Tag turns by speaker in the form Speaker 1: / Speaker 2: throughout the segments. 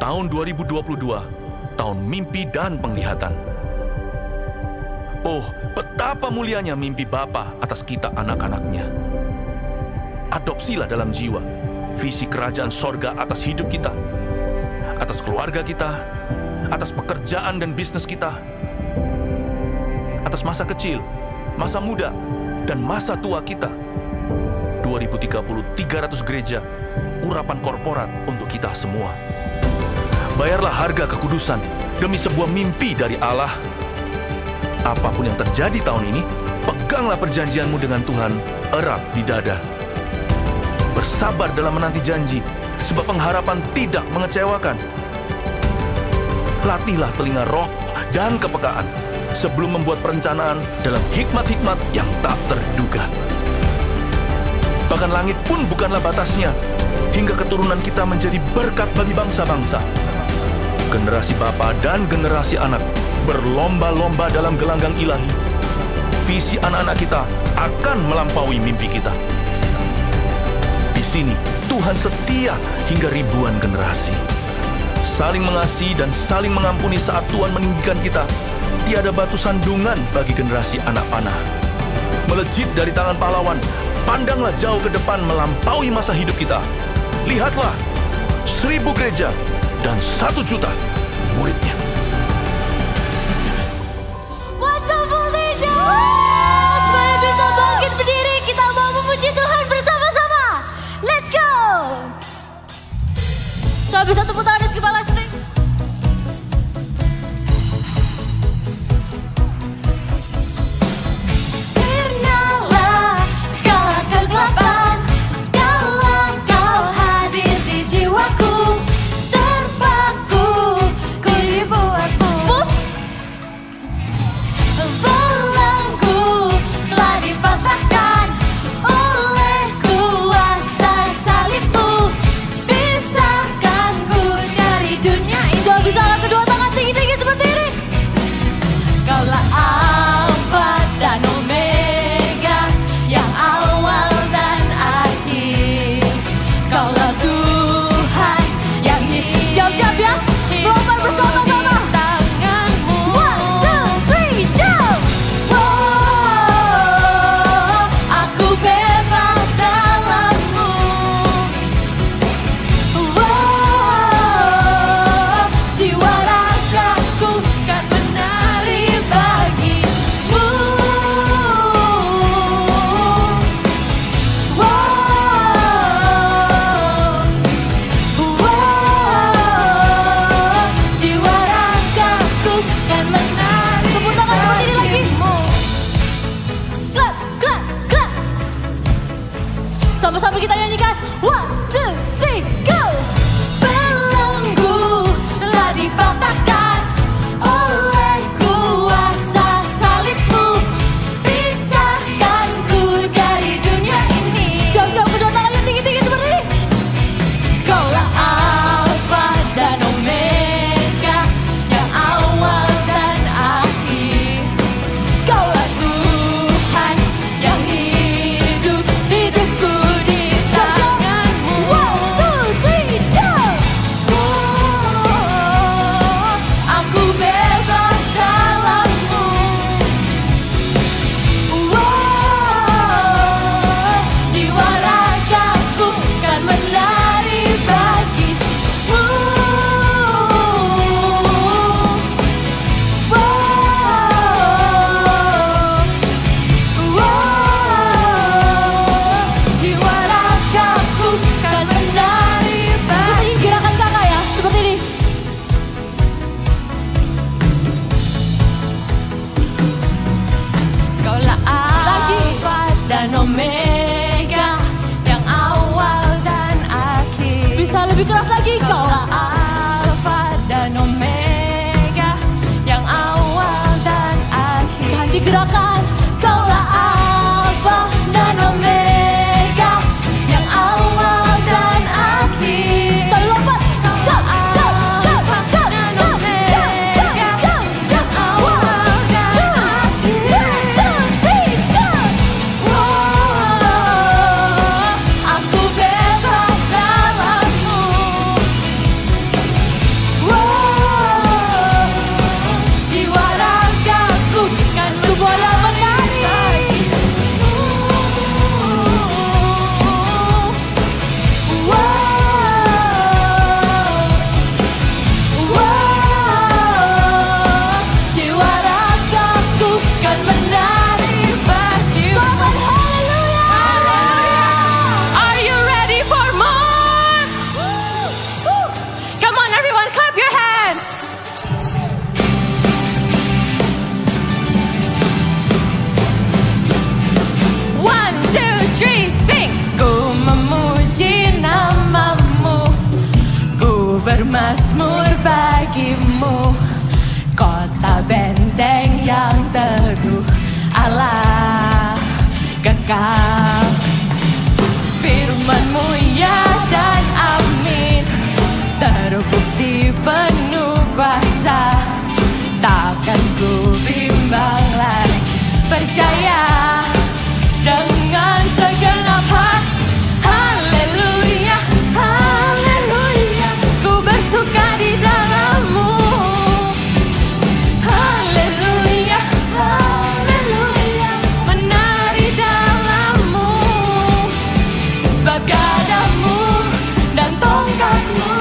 Speaker 1: Tahun 2022, tahun mimpi dan penglihatan. Oh, betapa mulianya mimpi Bapa atas kita anak-anaknya. Adopsilah dalam jiwa visi kerajaan sorga atas hidup kita, atas keluarga kita, atas pekerjaan dan bisnis kita, atas masa kecil, masa muda, dan masa tua kita. 2030, 300 gereja, urapan korporat untuk kita semua. Bayarlah harga kekudusan demi sebuah mimpi dari Allah. Apapun yang terjadi tahun ini, peganglah perjanjianmu dengan Tuhan erat di dada. Bersabar dalam menanti janji, sebab pengharapan tidak mengecewakan. Latihlah telinga roh dan kepekaan sebelum membuat perencanaan dalam hikmat-hikmat yang tak terduga. Bahkan langit pun bukanlah batasnya, hingga keturunan kita menjadi berkat bagi bangsa-bangsa. Generasi bapa dan generasi anak berlomba-lomba dalam gelanggang ilahi. Visi anak-anak kita akan melampaui mimpi kita. Di sini, Tuhan setia hingga ribuan generasi. Saling mengasihi dan saling mengampuni saat Tuhan meninggikan kita. Tiada batu sandungan bagi generasi anak panah. Melejit dari tangan pahlawan, pandanglah jauh ke depan melampaui masa hidup kita. Lihatlah, 1000 gereja dan 1 juta muridnya.
Speaker 2: What's up, Voltage? Supaya bisa bangkit berdiri, kita mau memuji Tuhan bersama-sama. Let's go! So, bisa tepuk tangan di kepala sendiri. Sirnalah skala kegelapan, dalam Kau hadir di jiwaku. Terpaku, ku
Speaker 3: three, sing. Ku memuji namamu, ku bermazmur bagimu, kota benteng yang teguh, Allah kekal. Firman-Mu ya dan amin, terbukti penuh kuasa, takkan ku bimbang lagi, percaya dengan segenap hati. Haleluya, haleluya, ku bersuka di dalam-Mu. Haleluya, haleluya, menari dalam-Mu. Bagadamu dan tongkat-Mu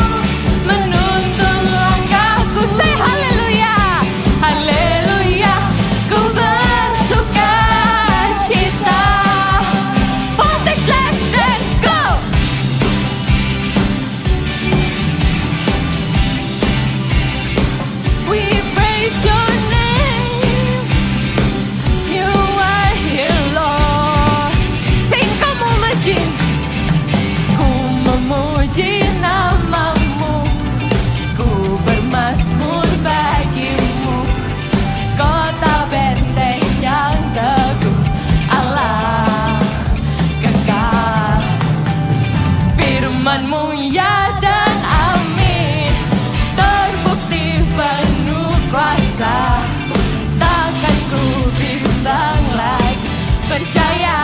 Speaker 3: menuntun langkahku. Say haleluya, haleluya, ku bersuka cita. Voltage, let's dance, go. We praise your name, you are here, Lord. Sing, kamu memuji, ku memuji namamu, ku bermazmur bagimu, kota benteng yang teguh, Allah kekal. Firman-Mu ya dan amin, terbukti penuh kuasa, takkan ku bimbang lagi, percaya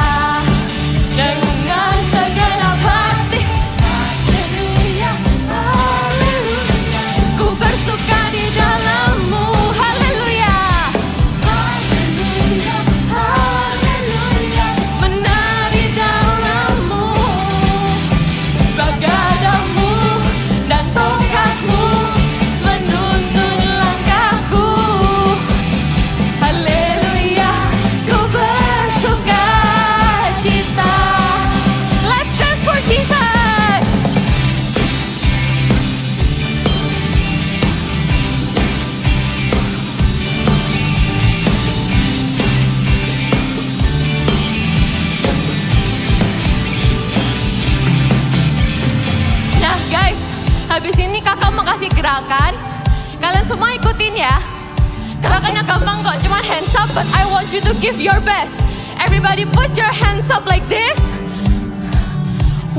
Speaker 3: dengan segenap hati. Haleluya, haleluya, ku bersuka di dalam-Mu. Haleluya, haleluya, haleluya, menari dalam-Mu. Bagadamu dan tongkat-Mu menuntun langkahku. Haleluya, ku bersuka cita. Let's dance for Jesus. Nah guys, habis ini kakak mau kasih gerakan. Kalian semua ikutin ya. Gerakannya gampang kok, cuma hands up, but I want you to give your best. Everybody put your hands up like this.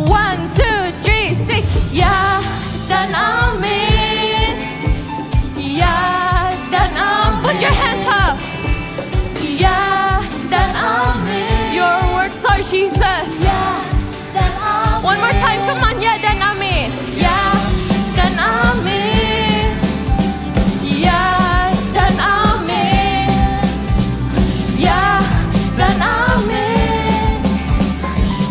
Speaker 3: 1, 2, 3, 6. Ya dan amin, ya dan amin. Put your hands up. Ya dan amin. Your words are Jesus. Ya dan amin. One more time, come on. Ya dan amin. Ya dan amin. Ya dan amin. Ya dan amin.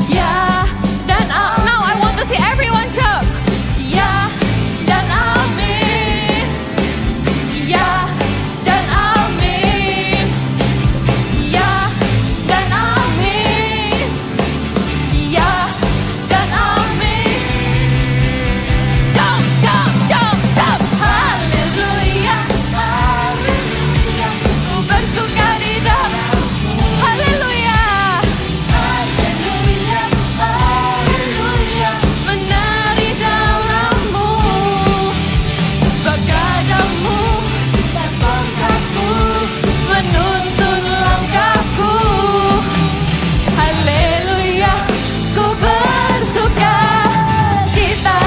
Speaker 3: Ya dan amin. Now I want to see everyone jump. Ya dan amin. Ya dan amin. Ya dan amin. Ya dan amin. Jump, jump, jump, jump. Haleluya, haleluya, ku bersuka di dalam-Mu. Haleluya, haleluya, haleluya, menari dalam-Mu. Bagadamu dan tongkat-Mu menuntun langkahku. Haleluya, ku bersuka cita.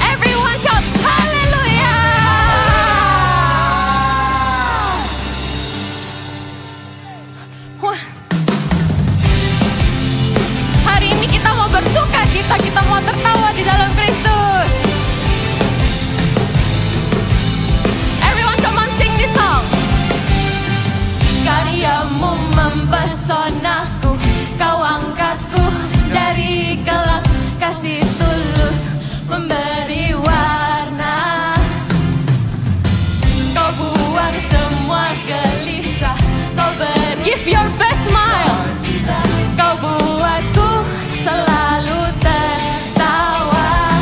Speaker 3: Everyone shout haleluya. Wah. Hari ini kita mau bersuka cita, kita mau tertawa di dalam Kristus. Everyone come on, sing this song. Karya-Mu mempesonaku, Kau angkatku dari gelap, kasih tulus memberi warna. Kau buang semua gelisah, Kau give your best smile. Kau buatku selalu tertawa.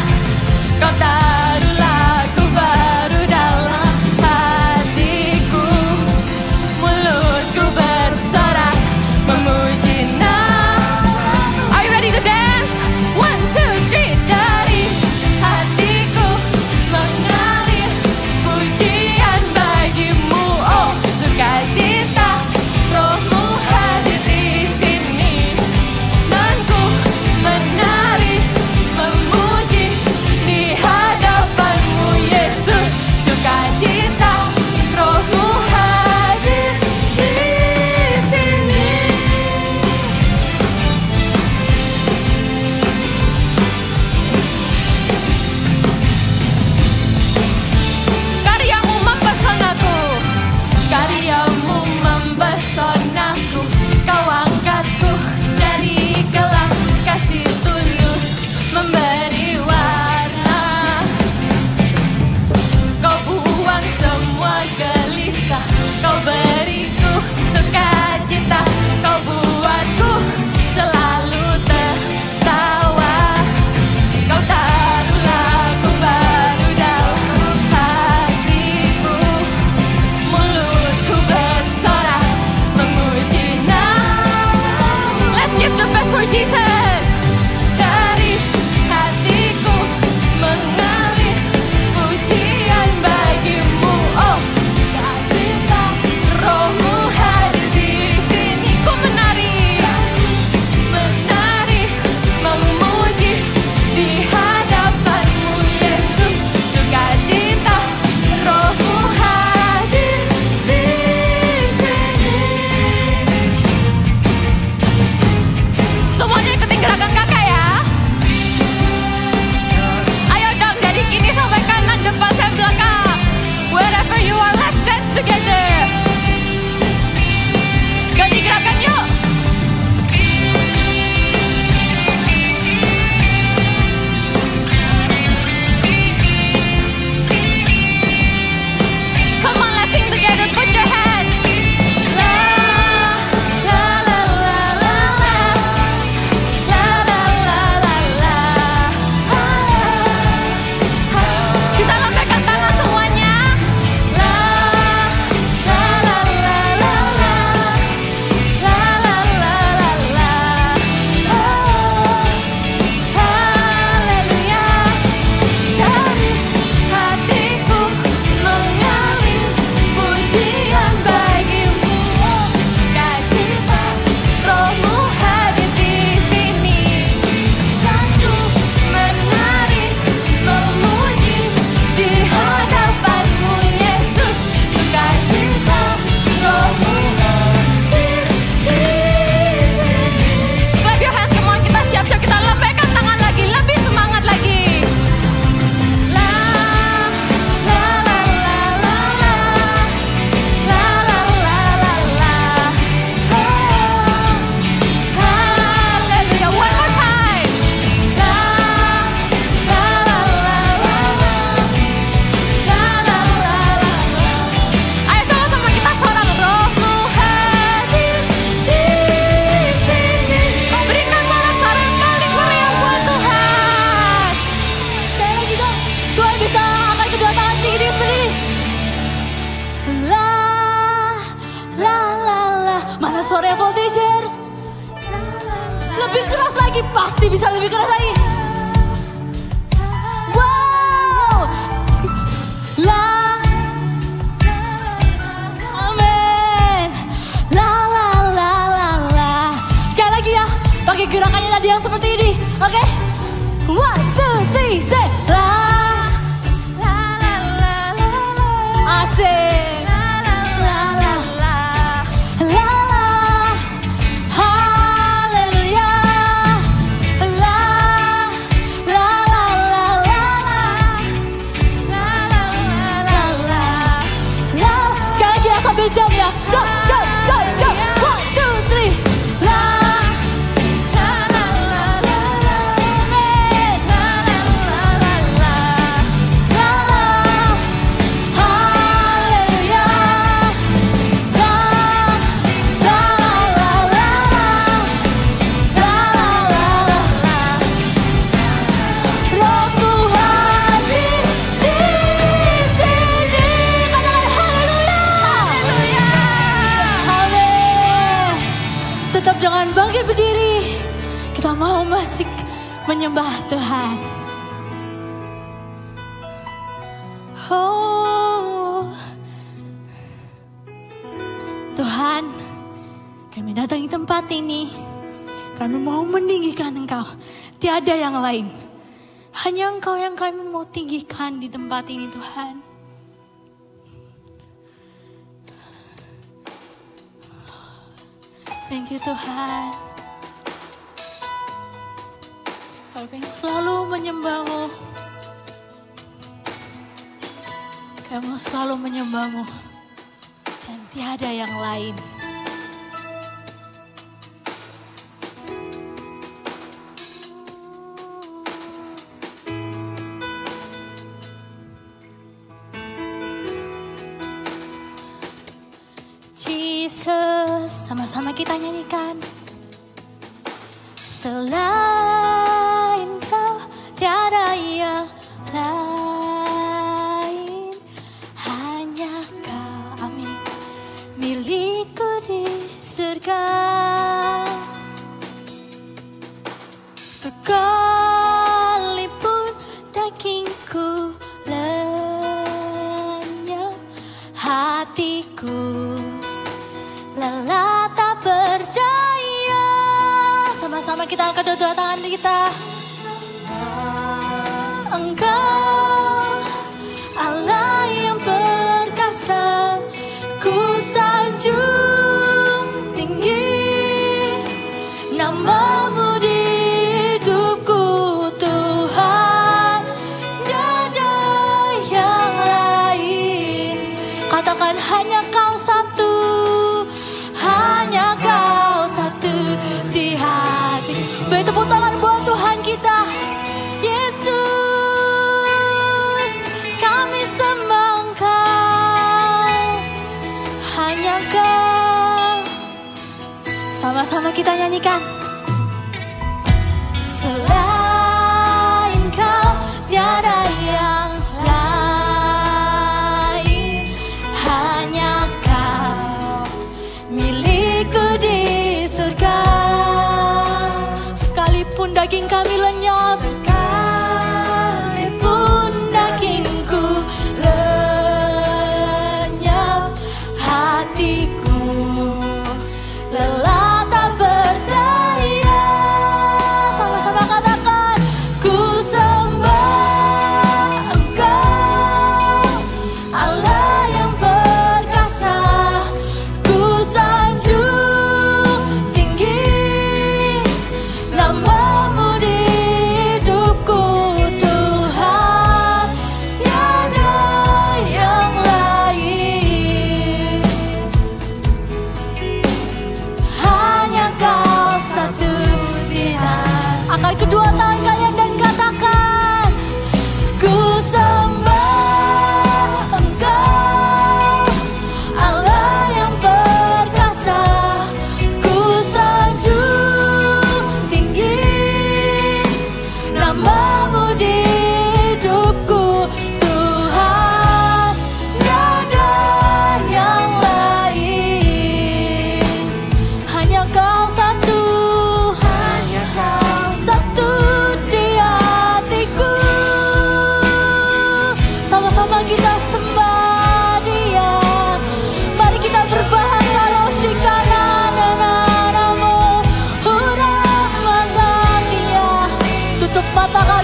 Speaker 2: lebih keras lagi, pasti bisa lebih keras lagi. Wow. La. Amin. La la la la la. Sekali lagi ya, pakai gerakannya tadi yang seperti ini. Oke? 1, 2, 3, say la. La la la la la. Asik. Jump ya, jump, jump, jump, jump. 1, 2, 3. La, la, la, la, la, la. Amen. La, la, la, la, la. La, la. Haleluya. La, la, la, la, la. La, la, la, la. Roh Tuhan di sini. Katakan haleluya. Tetap jangan bangkit berdiri. Kita mau masih menyembah Tuhan. Oh, Tuhan, kami datang di tempat ini. Kami mau meninggikan Engkau. Tiada yang lain. Hanya Engkau yang kami mau tinggikan di tempat ini, Tuhan. Thank you Tuhan. Kami pengen selalu menyembah-Mu. Kami mau selalu menyembah-Mu. Dan tiada yang lain. Jesus, sama-sama kita nyanyikan. Selain Kau tiada yang lain, hanya Kau, amin, milikku di surga. Sekalipun dagingku lenyap, hatiku lelah tak berdaya. Sama-sama kita angkat kedua tangan kita. Engkau Allah yang perkasa, ku sanjung tinggi nama-Mu di hidupku Tuhan. Tiada yang lain. Katakan hanya Kau satu. Hanya Kau satu di hati. Beri tepuk tangan buat Tuhan kita. Yesus, kami sembah Engkau. Hanya Kau. Sama-sama kita nyanyikan. Selain Kau tiada yang lain. Hanya Kau milikku di surga. Sekalipun daging kami lenyap, sekalipun dagingku lenyap, hatiku lelah tak berdaya.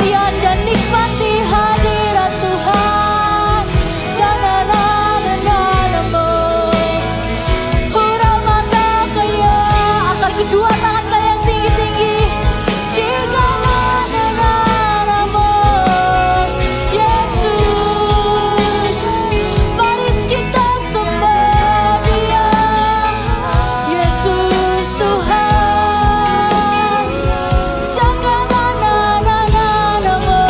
Speaker 2: kesucian dan nikmati hadirat Tuhan. Sha-na-na-na-na-na-mo. Huramataya. Angkat kedua tangan kalian tinggi-tinggi. Shika-na-na-na-na-mo. Yesus, mari kita sembah Dia. Yesus Tuhan. Shaka-na-na-na-na-na-mo.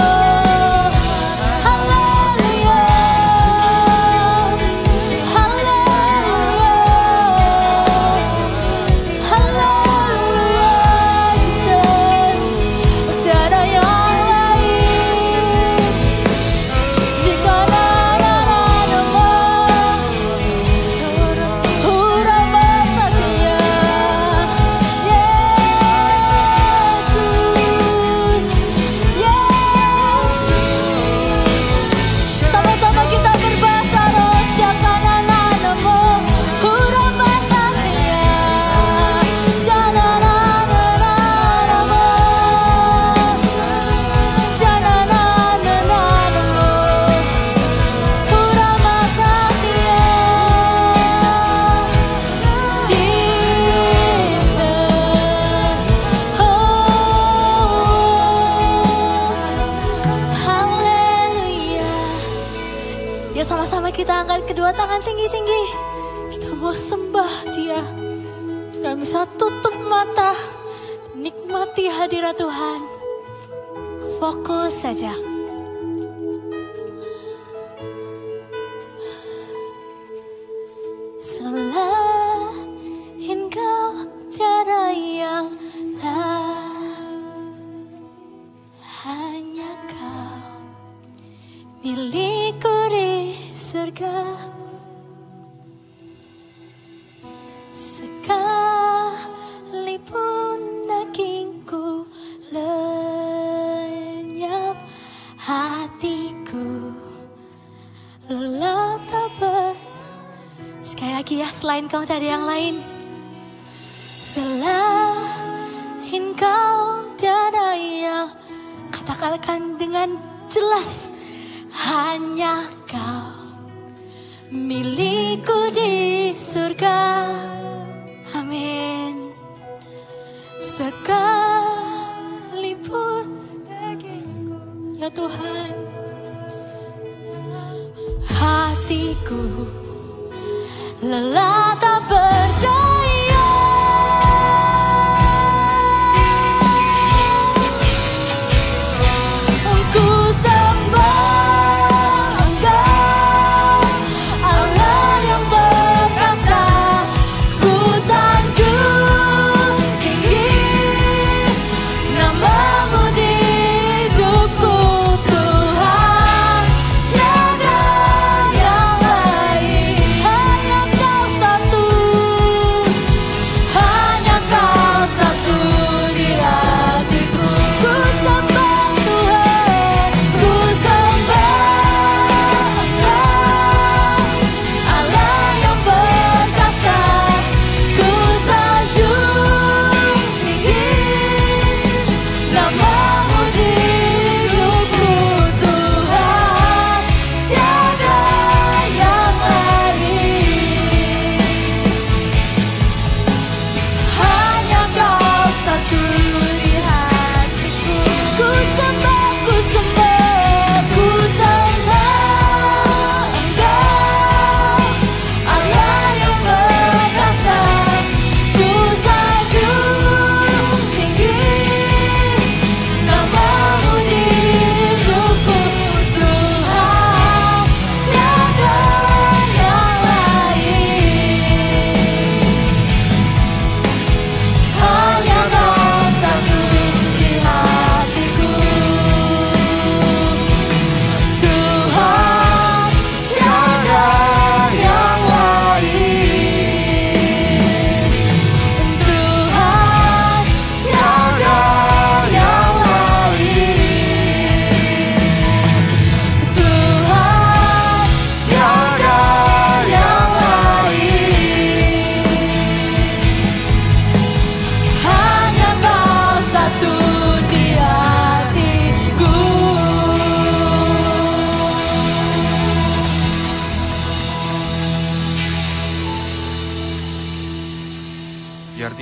Speaker 2: Haleluya. Haleluya. Haleluya. Jesus, tiada yang lain. Shika-na-na-na-na-mo. Huramataya. Yesus, Yesus. Sama-sama kita berbahasa roh. Shaka-na-na-na-mo. Huramataya. Sha-na-na-na-na-na-mo. Sha-na-na-na-na-na-mo. Huramataya. Jesus. Haleluya. Ya, sama-sama kita angkat kedua tangan tinggi-tinggi. Kita mau sembah Dia. Dan bisa tutup mata, nikmati hadirat Tuhan. Fokus saja. Selain Kau tiada yang lain, hanya Kau milikku di surga. Sekalipun dagingku lenyap, hatiku lelah tak Sekali lagi ya, selain Kau tak ada yang lain. Selain Kau tiada yang, katakan dengan jelas, hanya Kau milikku di surga. Amin. Sekalipun dagingku, ya Tuhan, hatiku lelah tak berdaya. Ku sembah Engkau, Allah yang perkasa. Ku sanjung tinggi nama-Mu di hidupku, Tuhan. Tiada yang lain, hanya Kau satu.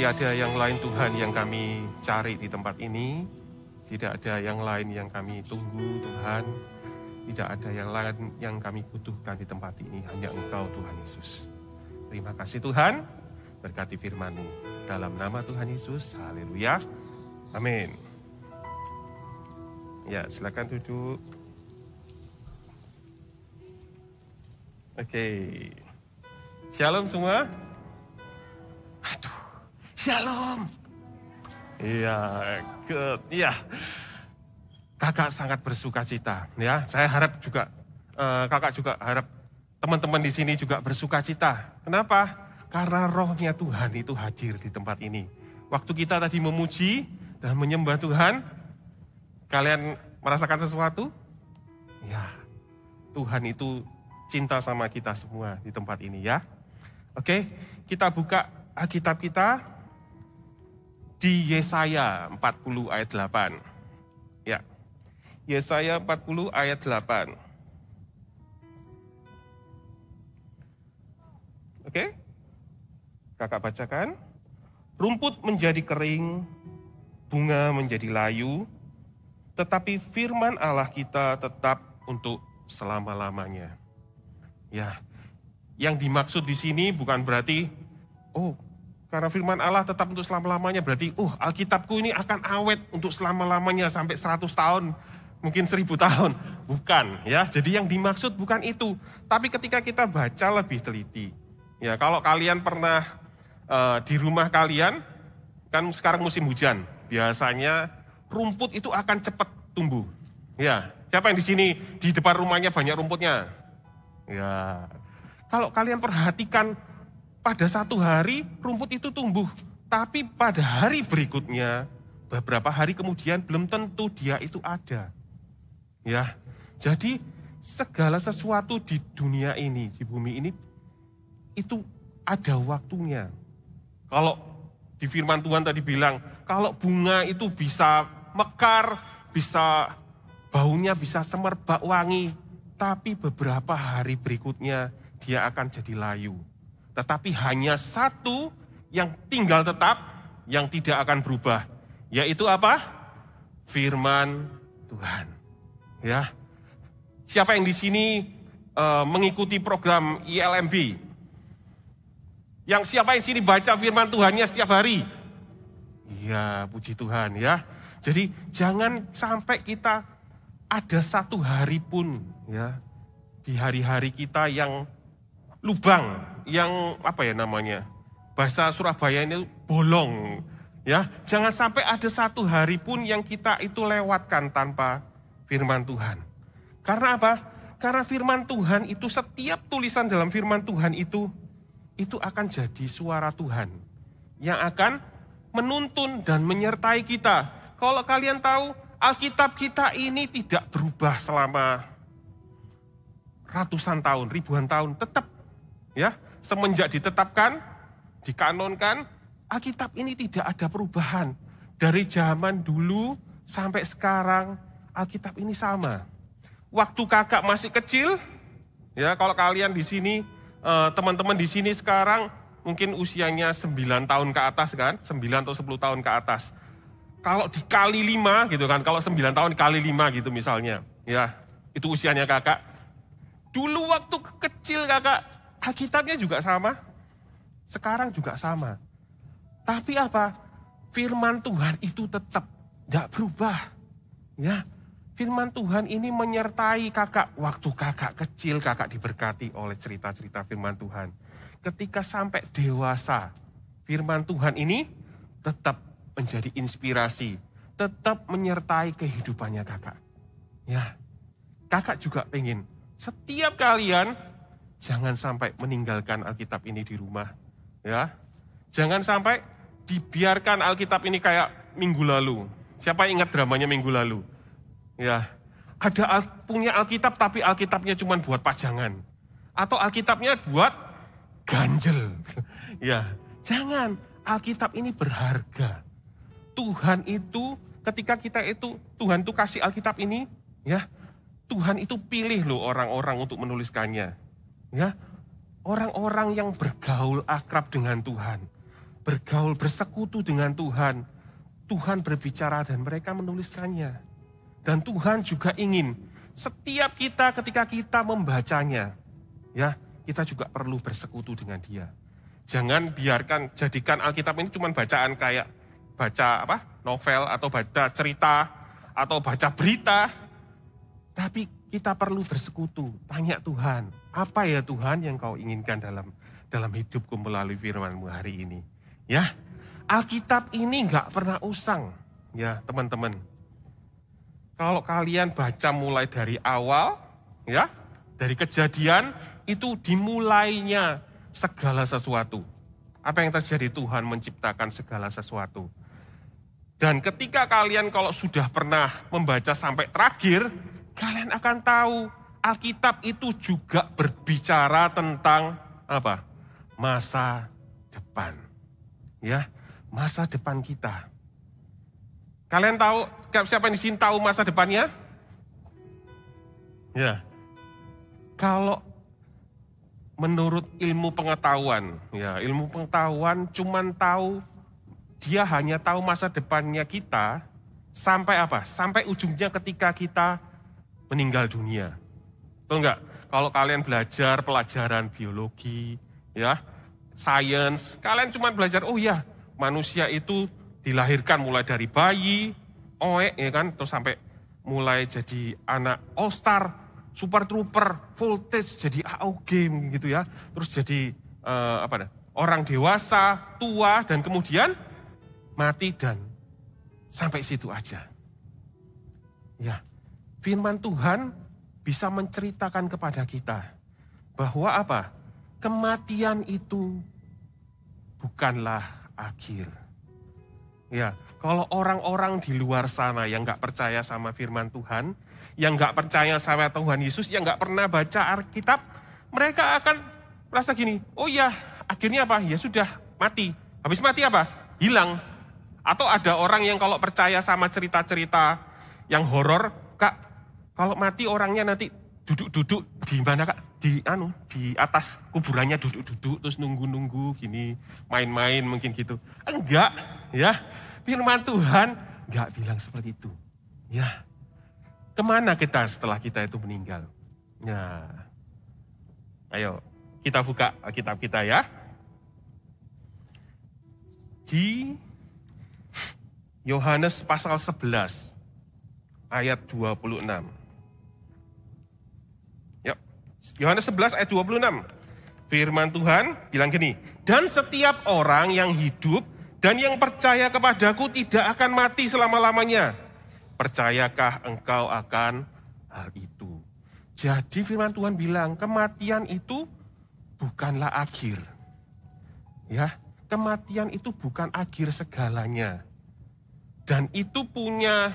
Speaker 4: tiada yang lain Tuhan yang kami cari di tempat ini. Tidak ada yang lain yang kami tunggu Tuhan. Tidak ada yang lain yang kami butuhkan di tempat ini. Hanya Engkau Tuhan Yesus. Terima kasih Tuhan. Berkati firman-Mu. Dalam nama Tuhan Yesus. Haleluya. Amin. Ya, silakan duduk. Oke. Shalom semua. Aduh, shalom. Iya, iya. Kakak sangat bersuka cita, ya. Saya harap juga kakak juga harap teman-teman di sini juga bersuka cita. Kenapa? Karena rohnya Tuhan itu hadir di tempat ini. Waktu kita tadi memuji dan menyembah Tuhan, kalian merasakan sesuatu? Ya, Tuhan itu cinta sama kita semua di tempat ini ya. Oke, kita buka Alkitab kita di Yesaya 40 ayat 8. Ya, Yesaya 40 ayat 8. Oke, kakak bacakan. Rumput menjadi kering, bunga menjadi layu, tetapi firman Allah kita tetap untuk selama-lamanya. Ya, yang dimaksud di sini bukan berarti, karena firman Allah tetap untuk selama-lamanya, berarti, Alkitabku ini akan awet untuk selama-lamanya sampai 100 tahun, mungkin 1000 tahun. Bukan, ya. Jadi yang dimaksud bukan itu. Tapi ketika kita baca lebih teliti, ya, kalau kalian pernah di rumah kalian, kan sekarang musim hujan, biasanya rumput itu akan cepat tumbuh. Ya, siapa yang di sini di depan rumahnya banyak rumputnya? Ya, kalau kalian perhatikan pada satu hari rumput itu tumbuh, tapi pada hari berikutnya, beberapa hari kemudian belum tentu dia itu ada. Ya, jadi segala sesuatu di dunia ini, di bumi ini, itu ada waktunya. Kalau di firman Tuhan tadi bilang, kalau bunga itu bisa mekar, bisa baunya bisa semerbak wangi, tapi beberapa hari berikutnya dia akan jadi layu. Tetapi hanya satu yang tinggal tetap, yang tidak akan berubah. Yaitu apa? Firman Tuhan. Ya. Siapa yang di sini mengikuti program ILMB? Siapa yang sini baca firman Tuhannya setiap hari? Ya, puji Tuhan ya. Jadi jangan sampai kita ada satu hari pun ya di hari-hari kita yang lubang, yang bahasa Surabaya ini bolong ya. Jangan sampai ada satu hari pun yang kita itu lewatkan tanpa firman Tuhan. Karena apa? Karena firman Tuhan itu, setiap tulisan dalam firman Tuhan itu akan jadi suara Tuhan yang akan menuntun dan menyertai kita. Kalau kalian tahu, Alkitab kita ini tidak berubah selama ratusan tahun, ribuan tahun, tetap ya, semenjak ditetapkan, dikanonkan, Alkitab ini tidak ada perubahan. Dari zaman dulu sampai sekarang, Alkitab ini sama. Waktu kakak masih kecil, ya, kalau kalian di sini, teman-teman di sini sekarang mungkin usianya 9 tahun ke atas kan, 9 atau 10 tahun ke atas. Kalau dikali 5 gitu kan, kalau 9 tahun dikali 5 gitu misalnya, ya, itu usianya kakak. Dulu waktu kecil kakak, Alkitabnya juga sama, sekarang juga sama. Tapi apa? Firman Tuhan itu tetap gak berubah. Ya, firman Tuhan ini menyertai kakak. Waktu kakak kecil, kakak diberkati oleh cerita-cerita firman Tuhan. Ketika sampai dewasa, firman Tuhan ini tetap menjadi inspirasi, tetap menyertai kehidupannya kakak. Ya, kakak juga pengen setiap kalian jangan sampai meninggalkan Alkitab ini di rumah. Ya, jangan sampai dibiarkan Alkitab ini kayak minggu lalu. Siapa yang ingat dramanya minggu lalu? Ya, ada punya Alkitab tapi Alkitabnya cuma buat pajangan. Atau Alkitabnya buat ganjel. Ya, jangan. Alkitab ini berharga. Tuhan itu, ketika kita itu, Tuhan itu kasih Alkitab ini, ya, Tuhan itu pilih loh orang-orang untuk menuliskannya. Ya, orang-orang yang bergaul akrab dengan Tuhan. bergaul, bersekutu dengan Tuhan. Tuhan berbicara dan mereka menuliskannya. Dan Tuhan juga ingin setiap kita ketika kita membacanya, ya, kita juga perlu bersekutu dengan Dia. Jangan jadikan Alkitab ini cuma bacaan kayak baca novel atau baca cerita atau baca berita. Tapi kita perlu bersekutu, tanya Tuhan, apa ya Tuhan yang kau inginkan dalam hidupku melalui firman-Mu hari ini. Ya, Alkitab ini nggak pernah usang, ya teman-teman. Kalau kalian baca mulai dari awal, ya, dari Kejadian, itu dimulainya segala sesuatu. Apa yang terjadi? Tuhan menciptakan segala sesuatu. Dan ketika kalian kalau sudah pernah membaca sampai terakhir, kalian akan tahu Alkitab itu juga berbicara tentang apa? Masa depan. Ya, masa depan kita. Kalian tahu, siapa yang di sini tahu masa depannya? Ya. Kalau menurut ilmu pengetahuan, ya, ilmu pengetahuan cuman tahu, dia hanya tahu masa depannya kita sampai apa? Sampai ujungnya ketika kita meninggal dunia. Betul enggak? Kalau kalian belajar pelajaran biologi, ya, sains, kalian cuma belajar, oh ya, manusia itu dilahirkan mulai dari bayi, ya kan, terus sampai mulai jadi anak all-star, super trooper, voltage, jadi AOG gitu ya. Terus jadi orang dewasa, tua, dan kemudian mati dan sampai situ aja. Ya, firman Tuhan bisa menceritakan kepada kita bahwa apa? Kematian itu bukanlah akhir. Ya, kalau orang-orang di luar sana yang gak percaya sama firman Tuhan, yang gak percaya sama Tuhan Yesus, yang gak pernah baca Alkitab, mereka akan merasa gini, oh ya, akhirnya apa? Ya sudah, mati. Habis mati apa? Hilang. Atau ada orang yang kalau percaya sama cerita-cerita yang horor, Kak, kalau mati orangnya nanti duduk-duduk di mana, Kak? Di atas kuburannya duduk-duduk terus nunggu-nunggu gini, main-main mungkin gitu. Enggak, ya. Firman Tuhan enggak bilang seperti itu. Ya. Kemana kita setelah kita itu meninggal? Ya. Ayo, kita buka Alkitab kita ya. Di Yohanes pasal 11 ayat 26. Yohanes 11 ayat 26. Firman Tuhan bilang gini, dan setiap orang yang hidup dan yang percaya kepadaku tidak akan mati selama-lamanya. Percayakah engkau akan hal itu? Jadi firman Tuhan bilang, kematian itu bukanlah akhir. Ya, kematian itu bukan akhir segalanya. Dan itu punya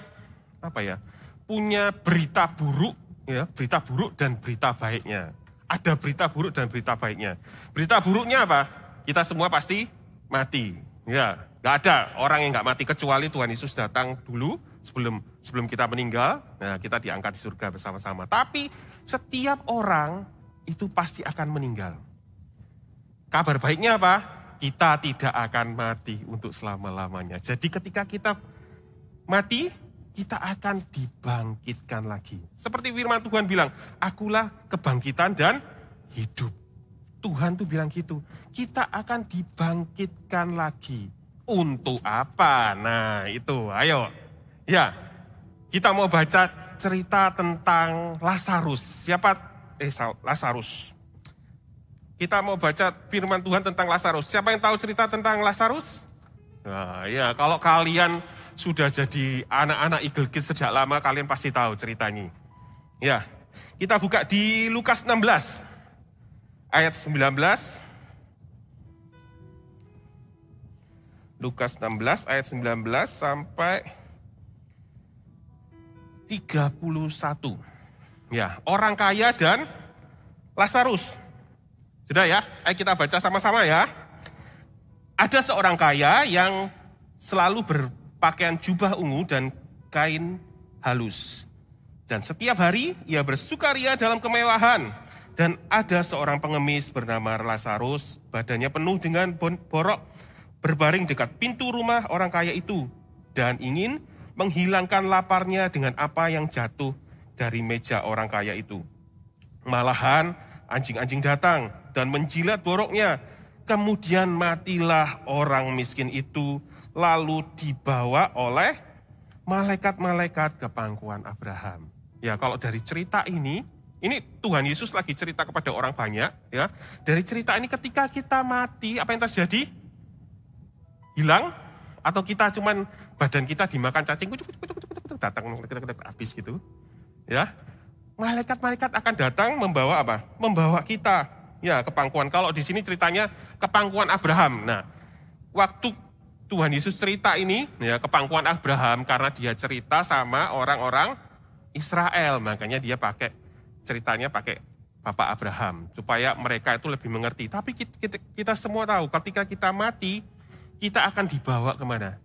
Speaker 4: punya berita buruk. Ya, berita buruk dan berita baiknya. Ada berita buruk dan berita baiknya. Berita buruknya apa? Kita semua pasti mati. Ya, nggak ada orang yang nggak mati kecuali Tuhan Yesus datang dulu sebelum kita meninggal. Nah, kita diangkat di surga bersama-sama. Tapi setiap orang itu pasti akan meninggal. Kabar baiknya apa? Kita tidak akan mati untuk selama-lamanya. Jadi ketika kita mati, kita akan dibangkitkan lagi. Seperti firman Tuhan bilang, akulah kebangkitan dan hidup. Tuhan tuh bilang gitu. Kita akan dibangkitkan lagi. Untuk apa? Nah itu, ayo. Ya, kita mau baca cerita tentang Lazarus. Lazarus. Kita mau baca firman Tuhan tentang Lazarus. Siapa yang tahu cerita tentang Lazarus? Nah ya, kalau kalian sudah jadi anak-anak Eagle Kids sejak lama, kalian pasti tahu ceritanya. Ya, kita buka di Lukas 16, ayat 19. Lukas 16, ayat 19 sampai 31. Ya, orang kaya dan Lazarus. Sudah ya, ayo kita baca sama-sama ya. Ada seorang kaya yang selalu berpakaian jubah ungu dan kain halus. Dan setiap hari ia bersukaria dalam kemewahan. Dan ada seorang pengemis bernama Lazarus, badannya penuh dengan borok, berbaring dekat pintu rumah orang kaya itu dan ingin menghilangkan laparnya dengan apa yang jatuh dari meja orang kaya itu. Malahan anjing-anjing datang dan menjilat boroknya. Kemudian matilah orang miskin itu, lalu dibawa oleh malaikat-malaikat ke pangkuan Abraham. Ya, kalau dari cerita ini Tuhan Yesus lagi cerita kepada orang banyak, ya. Dari cerita ini ketika kita mati, apa yang terjadi? Hilang? Atau kita cuman badan kita dimakan cacing, datang habis gitu. Ya. Malaikat-malaikat akan datang membawa apa? Membawa kita ya ke pangkuan. Kalau di sini ceritanya ke pangkuan Abraham. Nah, waktu Tuhan Yesus cerita ini ya ke pangkuan Abraham karena dia cerita sama orang-orang Israel, makanya dia ceritanya pakai Bapak Abraham supaya mereka itu lebih mengerti. Tapi kita semua tahu ketika kita mati, kita akan dibawa kemana?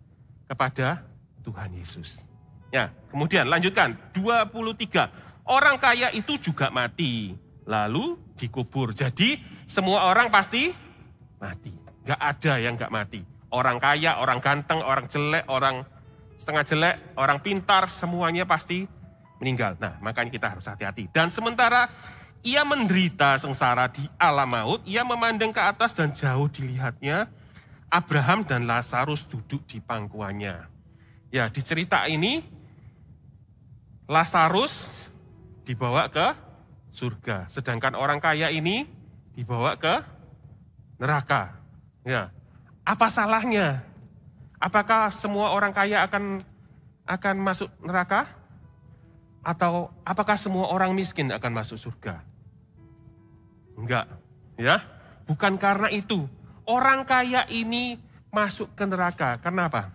Speaker 4: Kepada Tuhan Yesus. Ya, kemudian lanjutkan 23. Orang kaya itu juga mati, lalu dikubur. Jadi semua orang pasti mati. Gak ada yang gak mati. Orang kaya, orang ganteng, orang jelek, orang setengah jelek, orang pintar, semuanya pasti meninggal. Nah, makanya kita harus hati-hati. Dan sementara ia menderita sengsara di alam maut, ia memandang ke atas dan jauh dilihatnya Abraham dan Lazarus duduk di pangkuannya. Ya, di cerita ini Lazarus dibawa ke surga, sedangkan orang kaya ini dibawa ke neraka. Ya, apa salahnya? Apakah semua orang kaya akan masuk neraka? Atau apakah semua orang miskin akan masuk surga? Enggak, ya. Bukan karena itu. Orang kaya ini masuk ke neraka. Karena apa?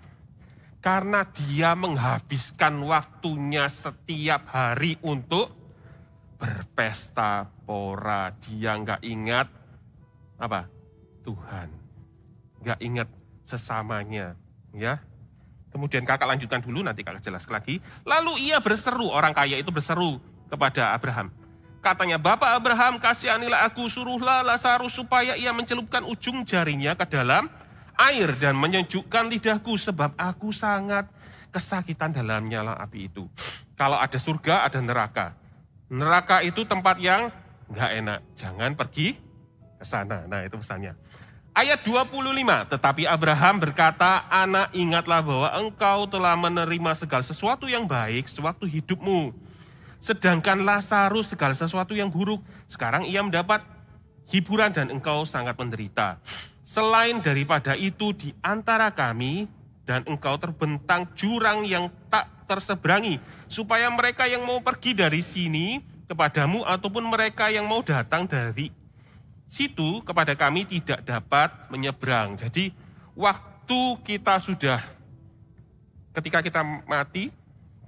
Speaker 4: Karena dia menghabiskan waktunya setiap hari untuk berpesta pora. Dia enggak ingat apa? Tuhan. Enggak ingat sesamanya, ya. Kemudian kakak lanjutkan dulu, nanti kakak jelaskan lagi. Lalu ia berseru, orang kaya itu berseru kepada Abraham. Katanya, Bapak Abraham, kasihanilah aku, suruhlah Lazarus supaya ia mencelupkan ujung jarinya ke dalam air dan menyejukkan lidahku, sebab aku sangat kesakitan dalam nyala api itu. Kalau ada surga, ada neraka. Neraka itu tempat yang enggak enak, jangan pergi ke sana. Nah, itu pesannya. Ayat 25, tetapi Abraham berkata, anak, ingatlah bahwa engkau telah menerima segala sesuatu yang baik sewaktu hidupmu. Sedangkan Lazarus segala sesuatu yang buruk. Sekarang ia mendapat hiburan dan engkau sangat menderita. Selain daripada itu di antara kami dan engkau terbentang jurang yang tak terseberangi. Supaya mereka yang mau pergi dari sini kepadamu ataupun mereka yang mau datang dari situ kepada kami tidak dapat menyeberang. Jadi waktu kita ketika kita mati,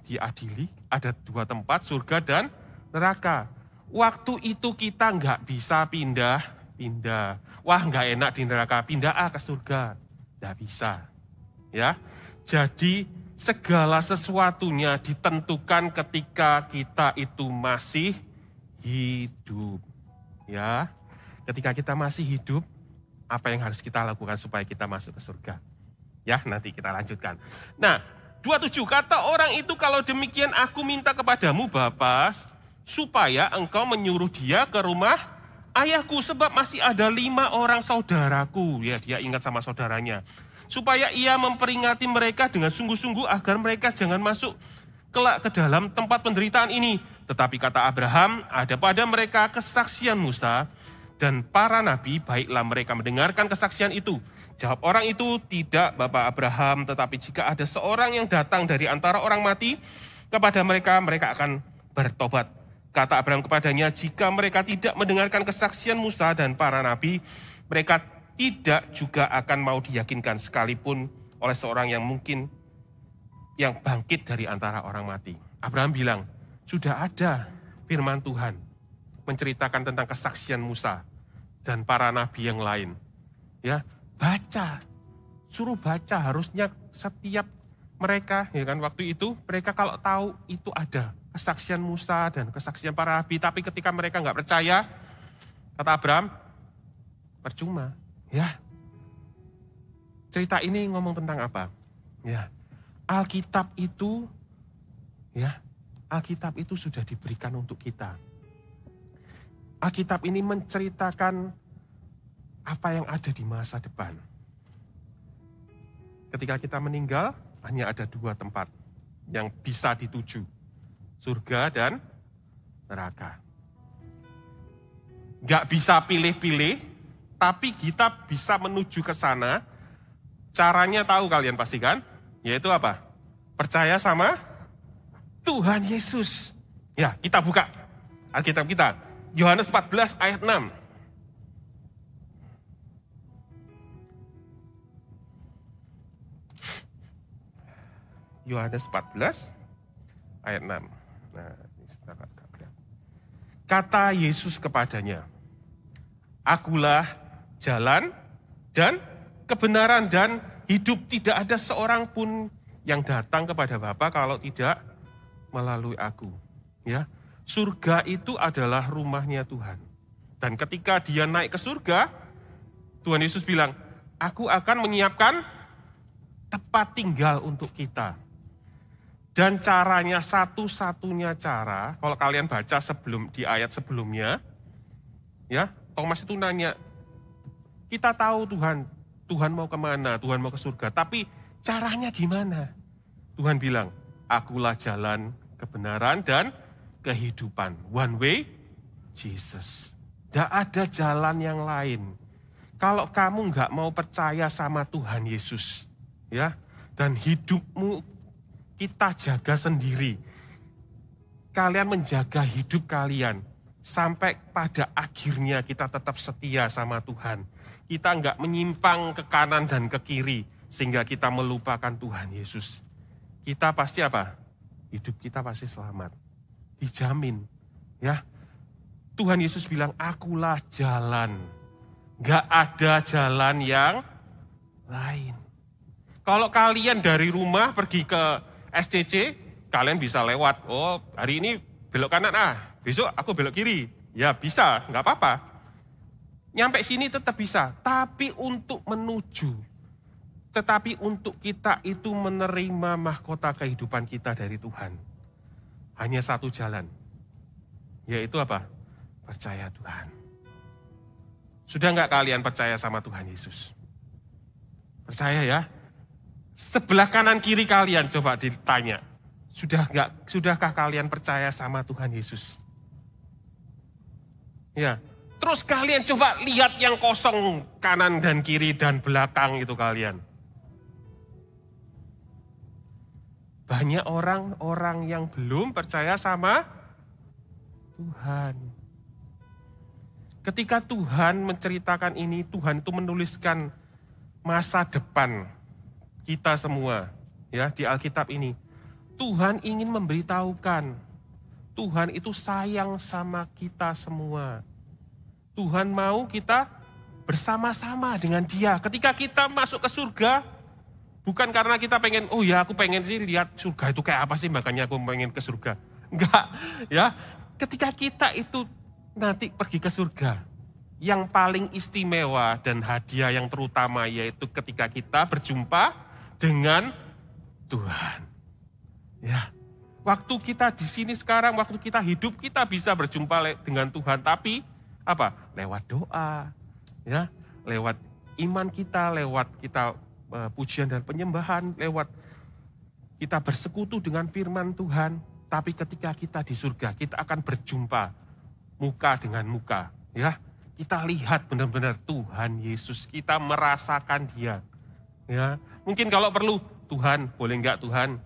Speaker 4: diadili, ada dua tempat, surga dan neraka. Waktu itu kita nggak bisa pindah. Wah, nggak enak di neraka, pindah ke surga. Nggak bisa. Ya, jadi segala sesuatunya ditentukan ketika kita itu masih hidup. Ya. Ketika kita masih hidup, apa yang harus kita lakukan supaya kita masuk ke surga? Ya, nanti kita lanjutkan. Nah, 27, kata orang itu, kalau demikian aku minta kepadamu Bapa, supaya engkau menyuruh dia ke rumah ayahku, sebab masih ada 5 orang saudaraku. Ya, dia ingat sama saudaranya. Supaya ia memperingati mereka dengan sungguh-sungguh agar mereka jangan masuk kelak ke dalam tempat penderitaan ini. Tetapi kata Abraham, ada pada mereka kesaksian Musa dan para nabi, baiklah mereka mendengarkan kesaksian itu. Jawab orang itu, tidak Bapak Abraham, tetapi jika ada seorang yang datang dari antara orang mati kepada mereka, mereka akan bertobat. Kata Abraham kepadanya, jika mereka tidak mendengarkan kesaksian Musa dan para nabi, mereka tidak juga akan mau diyakinkan sekalipun oleh seorang yang mungkin yang bangkit dari antara orang mati. Abraham bilang, sudah ada firman Tuhan menceritakan tentang kesaksian Musa dan para nabi yang lain. Ya, baca, suruh baca, harusnya setiap mereka, ya kan, waktu itu mereka kalau tahu itu ada kesaksian Musa dan kesaksian para nabi, tapi ketika mereka nggak percaya, kata Abraham, percuma, ya. cerita ini ngomong tentang apa? Ya, Alkitab itu sudah diberikan untuk kita. Alkitab ini menceritakan apa yang ada di masa depan. Ketika kita meninggal, hanya ada 2 tempat yang bisa dituju. Surga dan neraka. Gak bisa pilih-pilih, tapi kita bisa menuju ke sana. Caranya tahu kalian pasti kan? Yaitu apa? Percaya sama Tuhan Yesus. Ya, kita buka Alkitab kita. Yohanes 14 ayat 6. Yohanes 14 ayat 6. Nah, kata Yesus kepadanya, "Akulah jalan dan kebenaran dan hidup. Tidak ada seorang pun yang datang kepada Bapa kalau tidak melalui aku." Ya, surga itu adalah rumahnya Tuhan. Dan ketika dia naik ke surga, Tuhan Yesus bilang, "Aku akan menyiapkan tempat tinggal untuk kita." Dan caranya, satu-satunya cara, kalau kalian baca di ayat sebelumnya, ya, Thomas itu nanya, kita tahu Tuhan mau kemana, Tuhan mau ke surga, tapi caranya gimana? Tuhan bilang, "Akulah jalan, kebenaran, dan kehidupan." One way, Jesus. Tidak ada jalan yang lain. Kalau kamu nggak mau percaya sama Tuhan Yesus, ya, dan hidupmu kita jaga sendiri. Kalian menjaga hidup kalian sampai pada akhirnya kita tetap setia sama Tuhan. Kita nggak menyimpang ke kanan dan ke kiri sehingga kita melupakan Tuhan Yesus. Kita pasti apa? Hidup kita pasti selamat. Dijamin. Ya. Tuhan Yesus bilang, "Akulah jalan." Nggak ada jalan yang lain. Kalau kalian dari rumah pergi ke SCC, kalian bisa lewat. Oh, hari ini belok kanan, besok aku belok kiri. Ya bisa, nggak apa-apa. Nyampe sini tetap bisa. Tapi untuk kita itu menerima mahkota kehidupan kita dari Tuhan. Hanya satu jalan. Yaitu apa? Percaya Tuhan. Sudah nggak kalian percaya sama Tuhan Yesus? Percaya ya? Sebelah kanan kiri kalian coba ditanya. Sudahkah kalian percaya sama Tuhan Yesus? Ya. Terus kalian coba lihat yang kosong kanan dan kiri dan belakang itu kalian. Banyak orang-orang yang belum percaya sama Tuhan. Ketika Tuhan menceritakan ini, Tuhan itu menuliskan masa depan kita semua, ya, di Alkitab ini. Tuhan ingin memberitahukan, Tuhan itu sayang sama kita semua. Tuhan mau kita bersama-sama dengan Dia. Ketika kita masuk ke surga, bukan karena kita pengen, oh ya aku pengen sih lihat surga itu kayak apa sih, makanya aku pengen ke surga. Enggak, ya. Ketika kita itu nanti pergi ke surga, yang paling istimewa dan hadiah yang terutama yaitu ketika kita berjumpa dengan Tuhan. Ya, waktu kita di sini sekarang, waktu kita hidup, kita bisa berjumpa dengan Tuhan, tapi apa? Lewat doa, ya, lewat iman kita, lewat kita pujian dan penyembahan, lewat kita bersekutu dengan firman Tuhan. Tapi ketika kita di surga, kita akan berjumpa muka dengan muka, ya. Kita lihat benar-benar Tuhan Yesus, kita merasakan Dia. Ya, mungkin kalau perlu, Tuhan, boleh enggak Tuhan?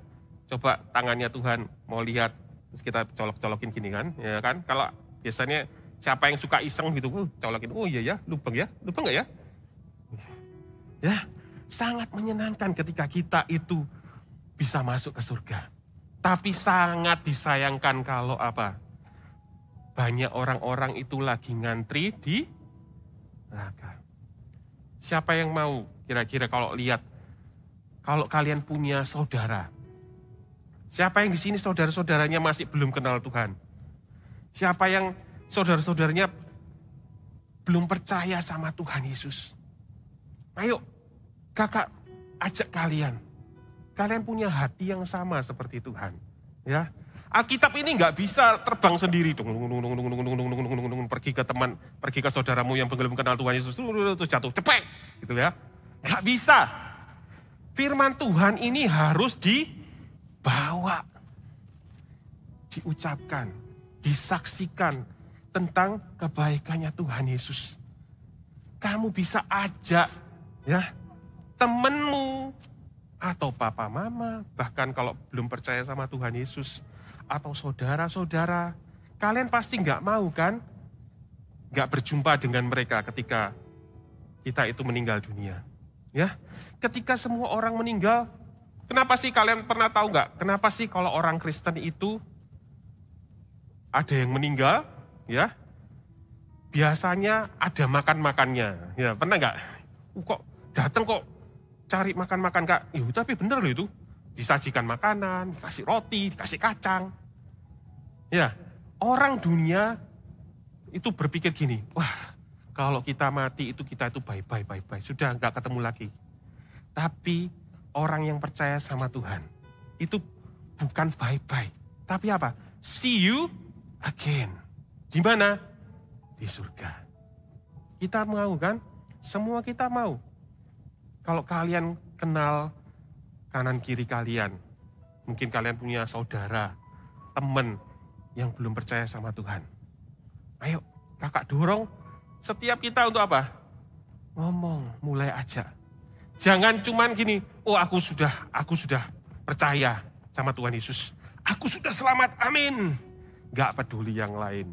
Speaker 4: Coba tangannya Tuhan mau lihat, terus kita colok-colokin gini kan, ya kan? Kalau biasanya siapa yang suka iseng gitu, colokin, oh iya ya, lubang enggak ya? Ya, sangat menyenangkan ketika kita itu bisa masuk ke surga. Tapi sangat disayangkan kalau apa? Banyak orang-orang itu lagi ngantri di neraka. Siapa yang mau kira-kira kalau lihat, kalau kalian punya saudara, siapa yang di sini saudara-saudaranya masih belum kenal Tuhan? Siapa yang saudara-saudaranya belum percaya sama Tuhan Yesus? Ayo, kakak ajak kalian punya hati yang sama seperti Tuhan. Ya, Alkitab ini nggak bisa terbang sendiri, pergi ke teman, pergi ke saudaramu yang belum kenal Tuhan Yesus, terus jatuh, cepet, gitu ya. Nggak bisa. Firman Tuhan ini harus dibawa, diucapkan, disaksikan tentang kebaikannya Tuhan Yesus. Kamu bisa ajak ya temenmu atau papa mama, bahkan kalau belum percaya sama Tuhan Yesus, atau saudara-saudara, kalian pasti nggak mau kan? Nggak berjumpa dengan mereka ketika kita itu meninggal dunia. Ya, ketika semua orang meninggal, kenapa sih kalian pernah tahu nggak? Kenapa sih kalau orang Kristen itu ada yang meninggal, ya? Biasanya ada makan-makannya, ya pernah nggak? Kok datang kok cari makan-makan kak? Tapi bener loh itu, disajikan makanan, dikasih roti, dikasih kacang. Ya, orang dunia itu berpikir gini, wah kalau kita mati itu kita itu bye-bye, sudah nggak ketemu lagi. Tapi orang yang percaya sama Tuhan itu bukan bye-bye, tapi apa? See you again. Di mana? Di surga. Kita mau kan? Semua kita mau. Kalau kalian kenal kanan kiri kalian, mungkin kalian punya saudara, teman yang belum percaya sama Tuhan. Ayo kakak dorong setiap kita untuk apa? Ngomong, mulai ajak. Jangan cuman gini, oh aku sudah percaya sama Tuhan Yesus. Aku sudah selamat, amin. Gak peduli yang lain.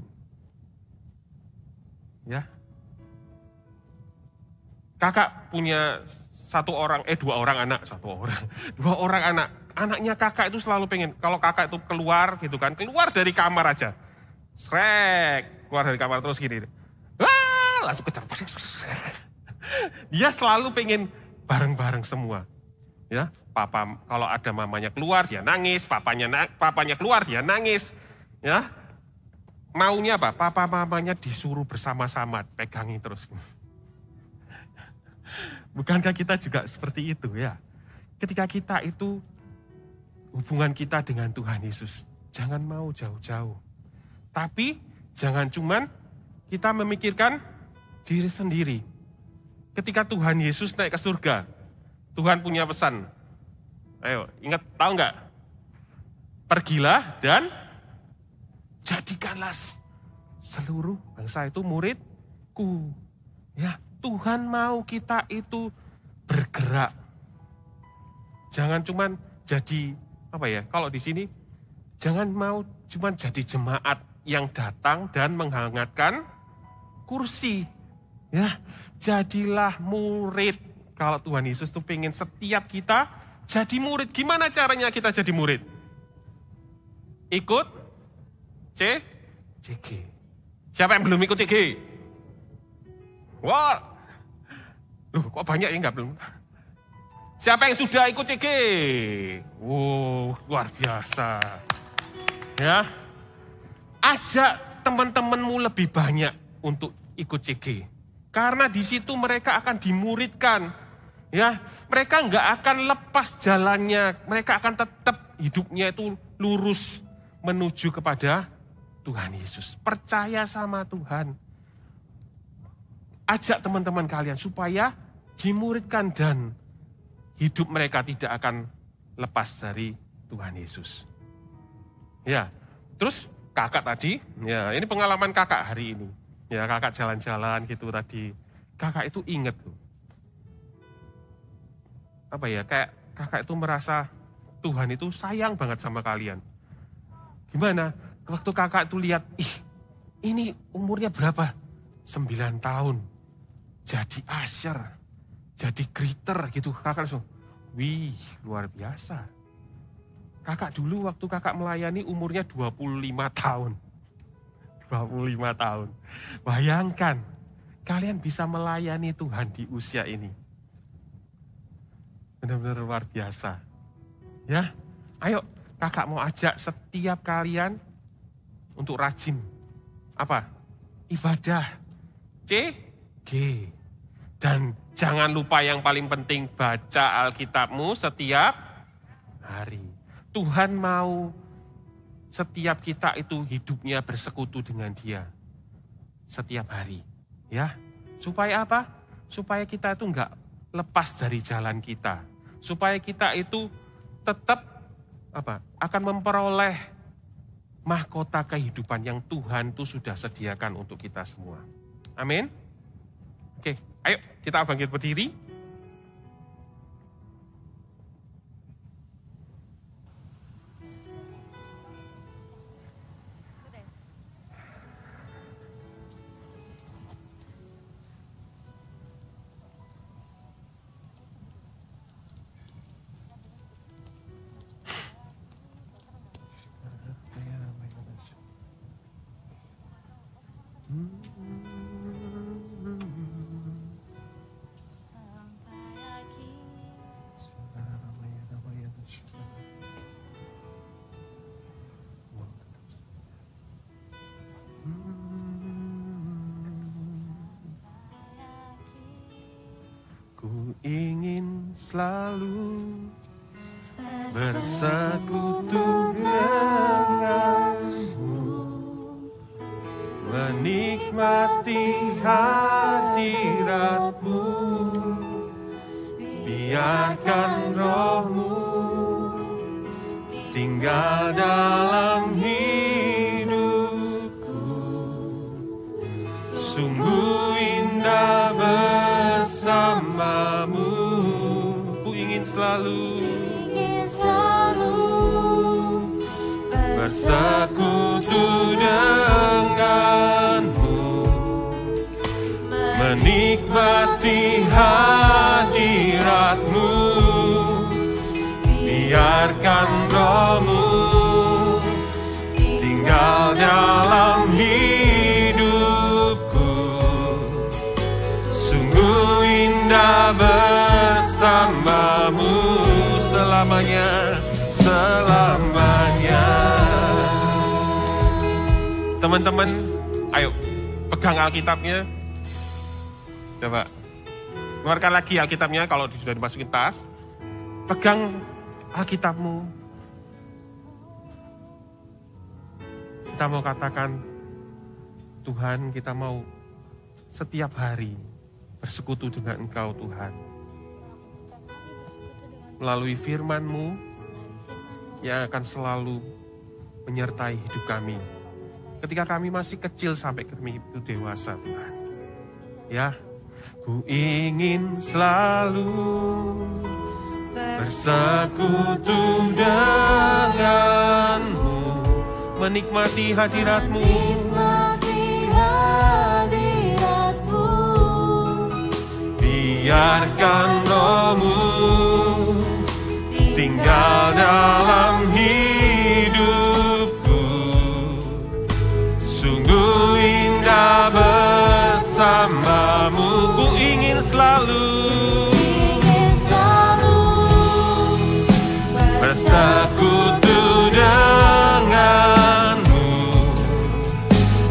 Speaker 4: Ya, kakak punya dua orang anak. Anaknya kakak itu selalu pengen, kalau kakak itu keluar gitu kan, keluar dari kamar aja. Keluar dari kamar terus gini. Langsung kejar. Dia selalu pengen bareng-bareng semua. Ya, papa kalau ada mamanya keluar dia nangis, papanya keluar dia nangis. Ya. Maunya apa? Papa mamanya disuruh bersama-sama, pegangin terus. Bukankah kita juga seperti itu ya? Ketika kita itu, hubungan kita dengan Tuhan Yesus, jangan mau jauh-jauh. Tapi jangan cuman kita memikirkan diri sendiri. Ketika Tuhan Yesus naik ke surga, Tuhan punya pesan. Ayo, ingat, tahu nggak? Pergilah dan jadikanlah seluruh bangsa itu muridku. Ya, Tuhan mau kita itu bergerak. Jangan cuman jadi, kalau di sini, jangan mau cuman jadi jemaat yang datang dan menghangatkan kursi. Ya, jadilah murid. Kalau Tuhan Yesus tuh pengen setiap kita jadi murid. Gimana caranya kita jadi murid? Ikut CG. Siapa yang belum ikut CG? Wah, kok banyak yang nggak belum? Siapa yang sudah ikut CG? Wow, luar biasa. Ya, ajak teman-temanmu lebih banyak untuk ikut CG. Karena di situ mereka akan dimuridkan. Ya, mereka nggak akan lepas jalannya. Mereka akan tetap hidupnya itu lurus menuju kepada Tuhan Yesus. Percaya sama Tuhan. Ajak teman-teman kalian supaya dimuridkan dan hidup mereka tidak akan lepas dari Tuhan Yesus. Ya, terus kakak tadi, ya ini pengalaman kakak hari ini. Ya kakak jalan-jalan gitu tadi. Kakak itu ingat loh. Kayak kakak itu merasa Tuhan itu sayang banget sama kalian. Gimana? Waktu kakak itu lihat, ini umurnya berapa? 9 tahun. Jadi usher, jadi greeter gitu. Kakak langsung, wih luar biasa. Kakak dulu waktu kakak melayani umurnya 25 tahun. 25 tahun. Bayangkan, kalian bisa melayani Tuhan di usia ini. Benar-benar luar biasa. Ya, ayo kakak mau ajak setiap kalian untuk rajin. Ibadah. CG. Dan Jangan lupa yang paling penting, baca Alkitabmu setiap hari. Tuhan mau setiap kita itu hidupnya bersekutu dengan Dia setiap hari. Ya, supaya apa? Supaya kita itu enggak lepas dari jalan kita. Supaya kita itu tetap akan memperoleh mahkota kehidupan yang Tuhan itu sudah sediakan untuk kita semua. Amin. Oke, ayo kita bangkit berdiri. Ku ingin selalu bersekutu denganmu, menikmati hadiratmu, biarkan rohmu tinggal dalam hidupku. Sungguh indah bersamamu. Ku ingin selalu bersekutu denganmu, menikmati hadiratmu, biarkan rohmu tinggal dalam hidupku. Sungguh indah bersamamu selamanya, selamanya. Teman-teman, ayo pegang Alkitabnya. Coba keluarkan lagi Alkitabnya kalau sudah dimasukin tas. Pegang Alkitabmu. Kita mau katakan, Tuhan, kita mau setiap hari bersekutu dengan Engkau, Tuhan. Melalui firman-Mu yang akan selalu menyertai hidup kami. Ketika kami masih kecil sampai kami itu dewasa, Tuhan. Ya, ku ingin selalu bersekutu denganmu, menikmati hadiratmu, biarkan rohmu tinggal dalam hidupku. Sungguh indah bersamamu. Ku ingin selalu bersekutu denganmu,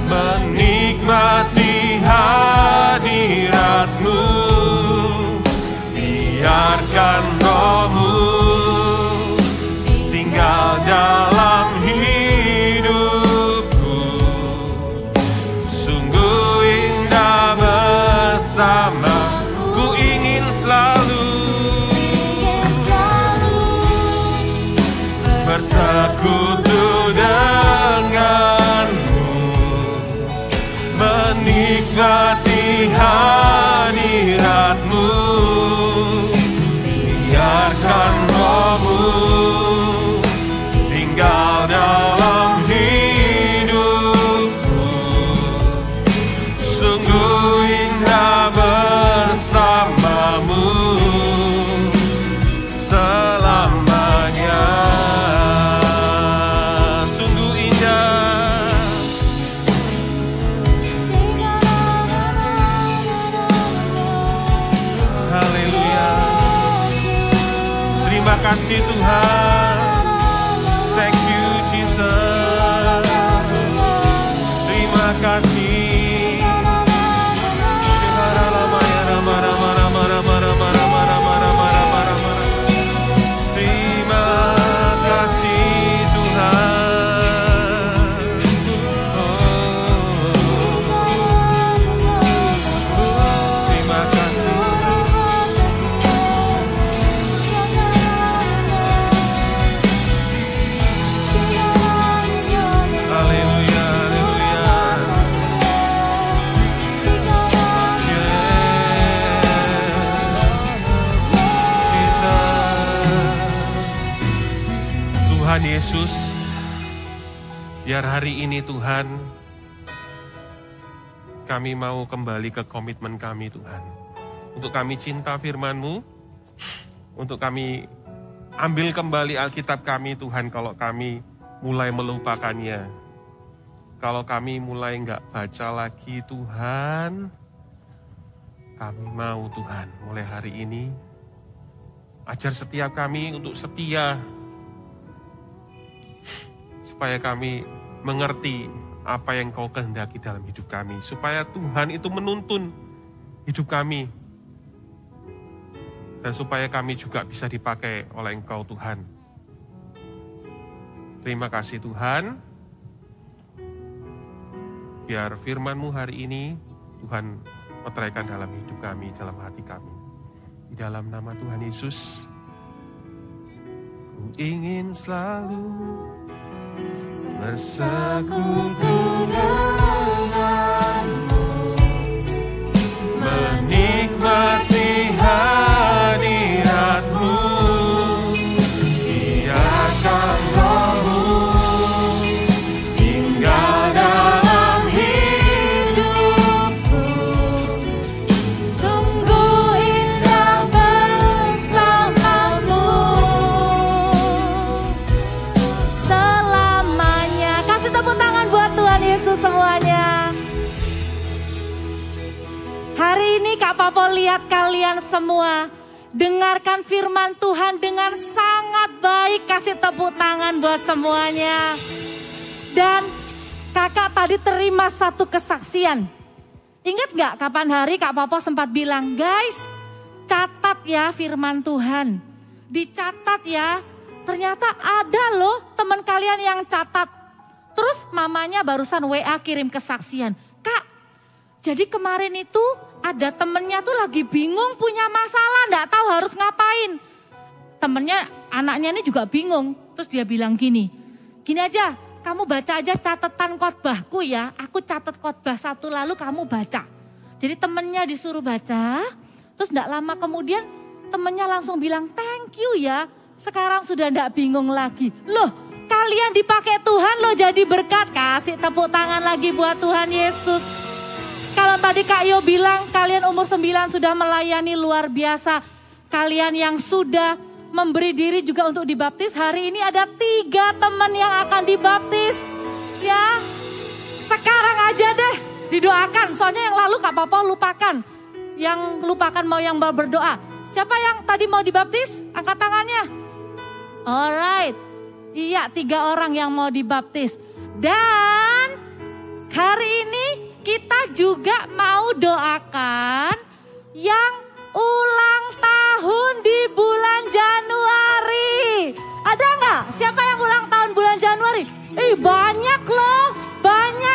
Speaker 4: menikmati hadiratmu, biarkan rohmu tinggal dalam hidupku. Sungguh indah bersama. Ku ingin selalu bersekutu denganmu, menikmati hadiratmu, biarkan rohmu tinggal dalam hidupku. Sungguh indah bersamamu selamanya. Sungguh indah. Haleluya. Terima kasih Tuhan. Thank you Jesus. Terima kasih. Yesus, biar hari ini Tuhan, kami mau kembali ke komitmen kami Tuhan. Untuk kami cinta firman-Mu, untuk kami ambil kembali Alkitab kami Tuhan kalau kami mulai melupakannya. Kalau kami mulai enggak baca lagi Tuhan, kami mau Tuhan mulai hari ini, ajar setiap kami untuk setia, supaya kami mengerti apa yang Kau kehendaki dalam hidup kami. Supaya Tuhan itu menuntun hidup kami. Dan supaya kami juga bisa dipakai oleh Engkau Tuhan. Terima kasih Tuhan. Biar firman-Mu hari ini Tuhan meteraikan dalam hidup kami, dalam hati kami. Di dalam nama Tuhan Yesus, ku ingin selalu bersekutu denganmu, menikmati hadirat-Mu, biarkan Roh-Mu tinggal dalam hidupku.
Speaker 2: Sungguh indah bersamamu selamanya. Kasih tepuk tangan buat Tuhan Yesus semuanya. Hari ini Kak Papo lihat kalian semua dengarkan firman Tuhan dengan sangat baik. Kasih tepuk tangan buat semuanya. Dan kakak tadi terima satu kesaksian. Ingat gak kapan hari Kak Papo sempat bilang, guys catat ya firman Tuhan. Dicatat ya. Ternyata ada loh teman kalian yang catat. Terus mamanya barusan WA kirim kesaksian. Kak, jadi kemarin itu ada temennya tuh lagi bingung punya masalah, gak tahu harus ngapain. Temennya, anaknya ini juga bingung. Terus dia bilang gini aja, kamu baca aja catatan khotbahku ya. Aku catat khotbah 1 lalu kamu baca. Jadi temennya disuruh baca. Terus gak lama kemudian temennya langsung bilang thank you ya. Sekarang sudah gak bingung lagi. Loh, kalian dipakai Tuhan loh jadi berkat. Kasih tepuk tangan lagi buat Tuhan Yesus. Kalau tadi Kak Yo bilang kalian umur 9 sudah melayani luar biasa. Kalian yang sudah memberi diri juga untuk dibaptis. Hari ini ada 3 teman yang akan dibaptis. Ya, sekarang aja deh didoakan. Soalnya yang lalu Kak Papo lupakan. Yang lupakan mau yang mau berdoa. Siapa yang tadi mau dibaptis? Angkat tangannya. Alright. Iya, 3 orang yang mau dibaptis. Dan hari ini kita juga mau doakan yang ulang tahun di bulan Januari. Ada nggak? Siapa yang ulang tahun bulan Januari? Banyak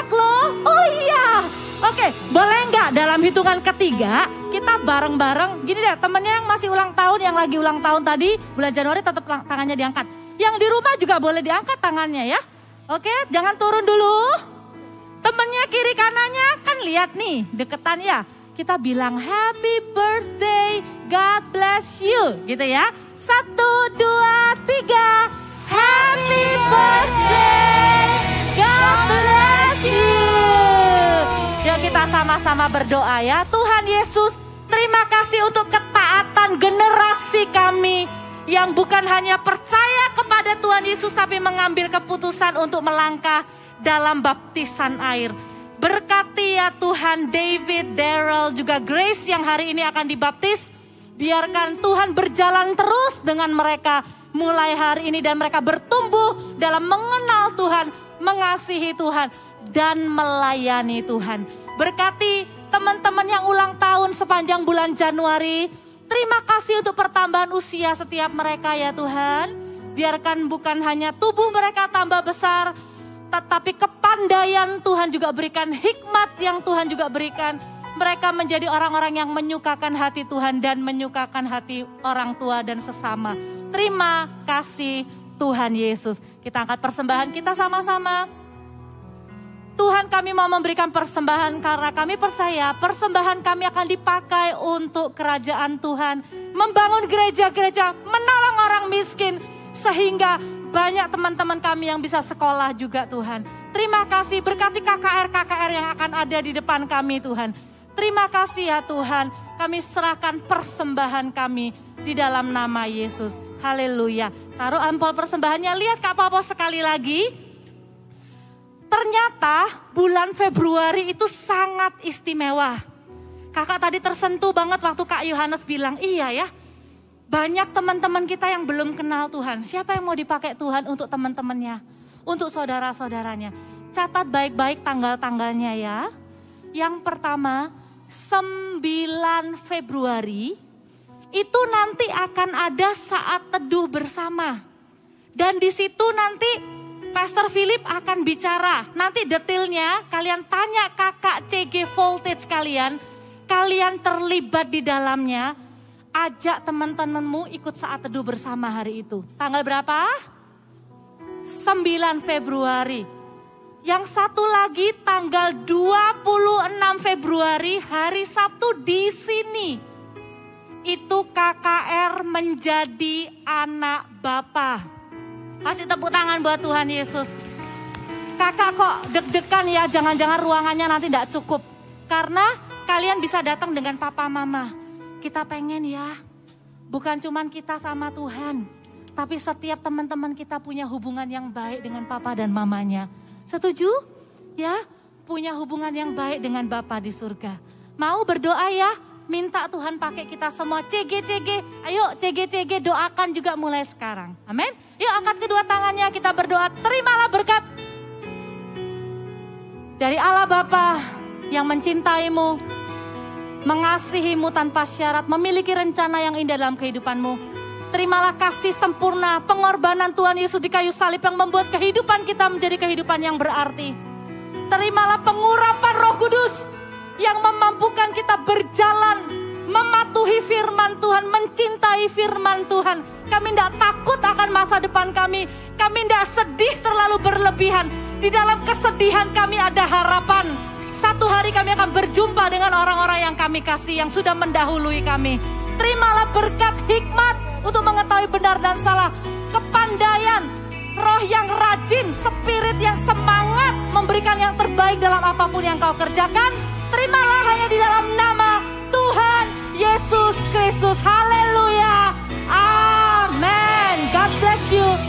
Speaker 2: loh. Oh iya. Oke, boleh nggak dalam hitungan ketiga kita bareng-bareng. Gini deh, temennya yang masih ulang tahun, yang lagi ulang tahun tadi bulan Januari tetap tangannya diangkat. Yang di rumah juga boleh diangkat tangannya ya. Oke, jangan turun dulu. Temennya kiri kanannya kan lihat nih deketan ya. Kita bilang happy birthday, God bless you gitu ya. 1, 2, 3. Happy birthday, God bless you. Yuk kita sama-sama berdoa ya. Tuhan Yesus, terima kasih untuk ketaatan generasi kami yang bukan hanya percaya kepada Tuhan Yesus tapi mengambil keputusan untuk melangkah dalam baptisan air. Berkati ya Tuhan David, Daryl, juga Grace yang hari ini akan dibaptis. Biarkan Tuhan berjalan terus dengan mereka mulai hari ini. Dan mereka bertumbuh dalam mengenal Tuhan, mengasihi Tuhan, dan melayani Tuhan. Berkati teman-teman yang ulang tahun sepanjang bulan Januari. Terima kasih untuk pertambahan usia setiap mereka ya Tuhan. Biarkan bukan hanya tubuh mereka tambah besar, tetapi kepandaian Tuhan juga berikan, hikmat yang Tuhan juga berikan. Mereka menjadi orang-orang yang menyukakan hati Tuhan dan menyukakan hati orang tua dan sesama. Terima kasih Tuhan Yesus. Kita angkat persembahan kita sama-sama. Tuhan, kami mau memberikan persembahan karena kami percaya persembahan kami akan dipakai untuk kerajaan Tuhan. Membangun gereja-gereja, menolong orang miskin. Sehingga
Speaker 5: banyak teman-teman kami yang bisa sekolah juga Tuhan. Terima kasih, berkati KKR-KKR yang akan ada di depan kami Tuhan. Terima kasih ya Tuhan, kami serahkan persembahan kami di dalam nama Yesus. Haleluya. Taruh ampul persembahannya, lihat Kak Popo sekali lagi. Ternyata bulan Februari itu sangat istimewa. Kakak tadi tersentuh banget waktu Kak Yohanes bilang, iya ya. Banyak teman-teman kita yang belum kenal Tuhan. Siapa yang mau dipakai Tuhan untuk teman-temannya? Untuk saudara-saudaranya. Catat baik-baik tanggal-tanggalnya ya. Yang pertama, 9 Februari. Itu nanti akan ada saat teduh bersama. Dan di situ nanti Pastor Philip akan bicara. Nanti detailnya kalian tanya kakak CG Voltage kalian. Kalian terlibat di dalamnya. Ajak teman-temanmu ikut saat teduh bersama hari itu. Tanggal berapa? 9 Februari. Yang satu lagi tanggal 26 Februari hari Sabtu di sini. Itu KKR menjadi anak Bapa. Kasih tepuk tangan buat Tuhan Yesus. Kakak kok deg-degan ya, jangan-jangan ruangannya nanti tidak cukup. Karena kalian bisa datang dengan papa mama. Kita pengen ya, bukan cuman kita sama Tuhan, tapi setiap teman-teman kita punya hubungan yang baik dengan papa dan mamanya. Setuju? Ya, punya hubungan yang baik dengan Bapa di surga. Mau berdoa ya, minta Tuhan pakai kita semua. CG, ayo CG doakan juga mulai sekarang. Amin. Yuk angkat kedua tangannya, kita berdoa. Terimalah berkat dari Allah Bapa yang mencintaimu, mengasihimu tanpa syarat, memiliki rencana yang indah dalam kehidupanmu. Terimalah kasih sempurna, pengorbanan Tuhan Yesus di kayu salib yang membuat kehidupan kita menjadi kehidupan yang berarti. Terimalah pengurapan Roh Kudus yang memampukan kita berjalan, mematuhi firman Tuhan, mencintai firman Tuhan. Kami tidak takut akan masa depan kami. Kami tidak sedih terlalu berlebihan. Di dalam kesedihan kami ada harapan. Satu hari kami akan berjumpa dengan orang-orang yang kami kasih, yang sudah mendahului kami. Terimalah berkat hikmat untuk mengetahui benar dan salah. Kepandaian, roh yang rajin, spirit yang semangat, memberikan yang terbaik dalam apapun yang kau kerjakan. Terimalah hanya di dalam nama Tuhan Yesus Kristus. Haleluya. Amen. God bless you.